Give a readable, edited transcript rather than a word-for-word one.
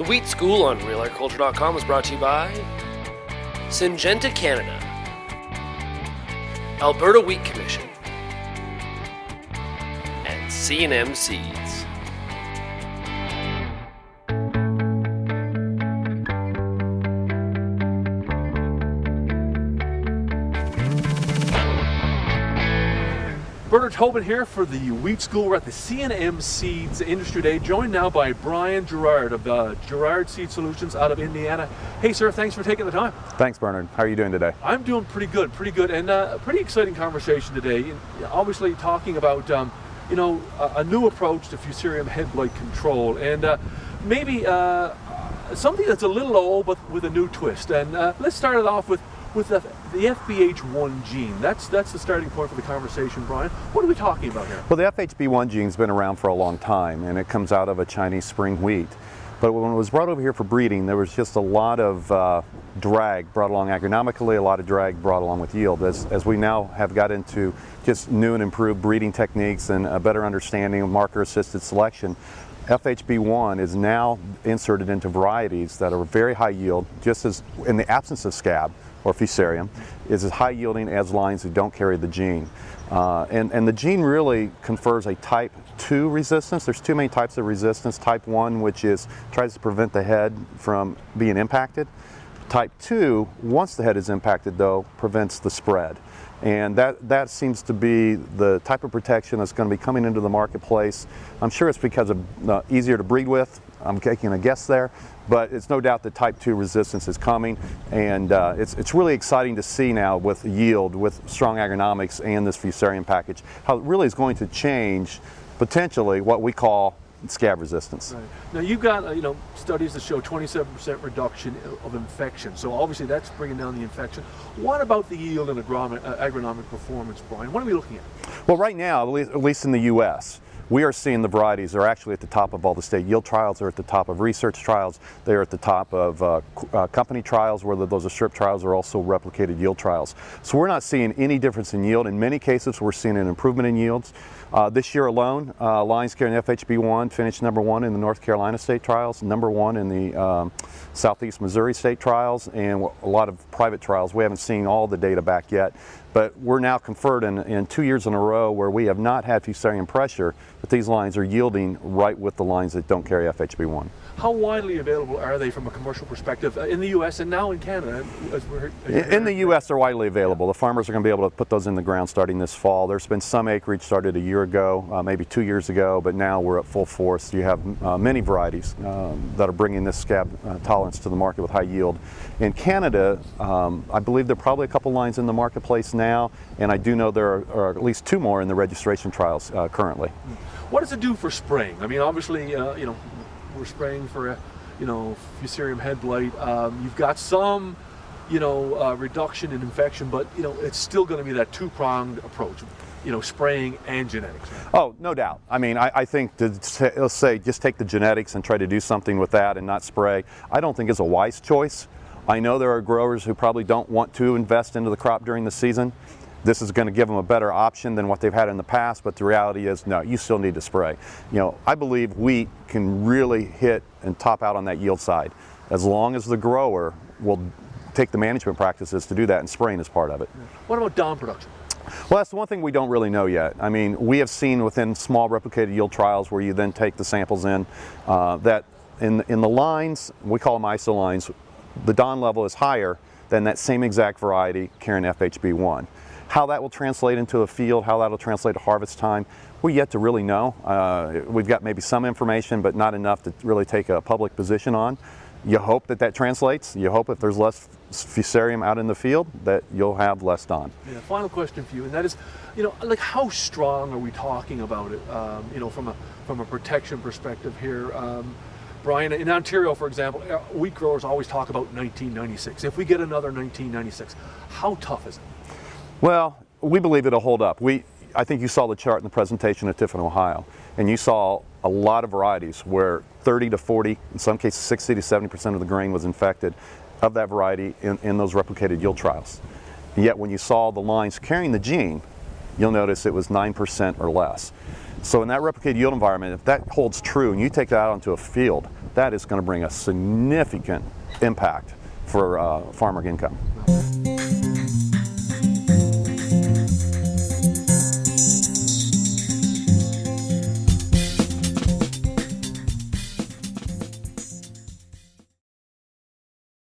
Wheat School on RealAgriculture.com is brought to you by Syngenta Canada, Alberta Wheat Commission, and C&M Seeds. Bern Tobin here for the Wheat School. We're at the C&M Seeds Industry Day, joined now by Bryan Gerard of Gerard Seed Solutions out of Indiana. Hey sir, thanks for taking the time. Thanks Bernard. How are you doing today? I'm doing pretty good, and a pretty exciting conversation today. Obviously talking about a new approach to Fusarium head blight control, and maybe something that's a little old but with a new twist. And let's start it off with the FBH1 gene. That's the starting point for the conversation, Bryan. What are we talking about here? Well, the FHB1 gene's been around for a long time, and it comes out of a Chinese spring wheat. But when it was brought over here for breeding, there was just a lot of drag brought along agronomically, a lot of drag brought along with yield. As we now have got into just new and improved breeding techniques and a better understanding of marker-assisted selection, FHB1 is now inserted into varieties that are very high yield, just as in the absence of scab or Fusarium, is as high yielding as lines that don't carry the gene. And the gene really confers a type 2 resistance. There's two main types of resistance. Type 1, which tries to prevent the head from being impacted. Type 2, once the head is impacted though, prevents the spread. And that seems to be the type of protection that's going to be coming into the marketplace. I'm sure it's because of easier to breed with. I'm taking a guess there, but it's no doubt that type 2 resistance is coming, and it's really exciting to see now with yield, with strong agronomics and this Fusarium package, how it really is going to change potentially what we call scab resistance. Right. Now you've got studies that show 27% reduction of infection, so obviously that's bringing down the infection. What about the yield and agronomic performance, Bryan? What are we looking at? Well, right now, at least in the U.S., we are seeing the varieties are actually at the top of all the state yield trials. They're at the top of research trials. They're at the top of company trials, whether those are strip trials or also replicated yield trials. So we're not seeing any difference in yield. In many cases, we're seeing an improvement in yields. This year alone, lines carrying FHB1 finished #1 in the North Carolina state trials, #1 in the Southeast Missouri state trials, and a lot of private trials. We haven't seen all the data back yet, but we're now conferred in 2 years in a row where we have not had Fusarium pressure, but these lines are yielding right with the lines that don't carry FHB1. How widely available are they from a commercial perspective in the U.S. and now in Canada? In the U.S. they're widely available. The farmers are going to be able to put those in the ground starting this fall. There's been some acreage started a year ago, maybe 2 years ago, but now we're at full force. You have many varieties that are bringing this scab tolerance to the market with high yield. In Canada, I believe there are probably a couple lines in the marketplace now, and I do know there are at least 2 more in the registration trials currently. What does it do for spraying? I mean, obviously, we're spraying for Fusarium head blight. You've got some reduction in infection, but it's still going to be that two-pronged approach, spraying and genetics. Oh, no doubt. I mean, I think let's say just take the genetics and try to do something with that and not spray, I don't think is a wise choice. I know there are growers who probably don't want to invest into the crop during the season. This is going to give them a better option than what they've had in the past, but the reality is, no, you still need to spray. I believe wheat can really hit and top out on that yield side, as long as the grower will take the management practices to do that, and spraying is part of it. What about down production? Well, that's the one thing we don't really know yet. I mean, we have seen within small replicated yield trials where you then take the samples in, that in the lines, we call them ISO lines, the DON level is higher than that same exact variety carrying FHB1. How that will translate into a field, how that will translate to harvest time, we're yet to really know. We've got maybe some information, but not enough to really take a public position on. You hope that translates. You hope if there's less Fusarium out in the field that you'll have less DON. Yeah, final question for you, and that is, like how strong are we talking about it, from a protection perspective here? Bryan, in Ontario, for example, wheat growers always talk about 1996. If we get another 1996, how tough is it? Well, we believe it'll hold up. I think you saw the chart in the presentation at Tiffin, Ohio, and you saw a lot of varieties where 30 to 40, in some cases 60 to 70% of the grain was infected of that variety in those replicated yield trials. And yet when you saw the lines carrying the gene, you'll notice it was 9% or less. So in that replicated yield environment, if that holds true and you take that out onto a field, that is going to bring a significant impact for farmer income.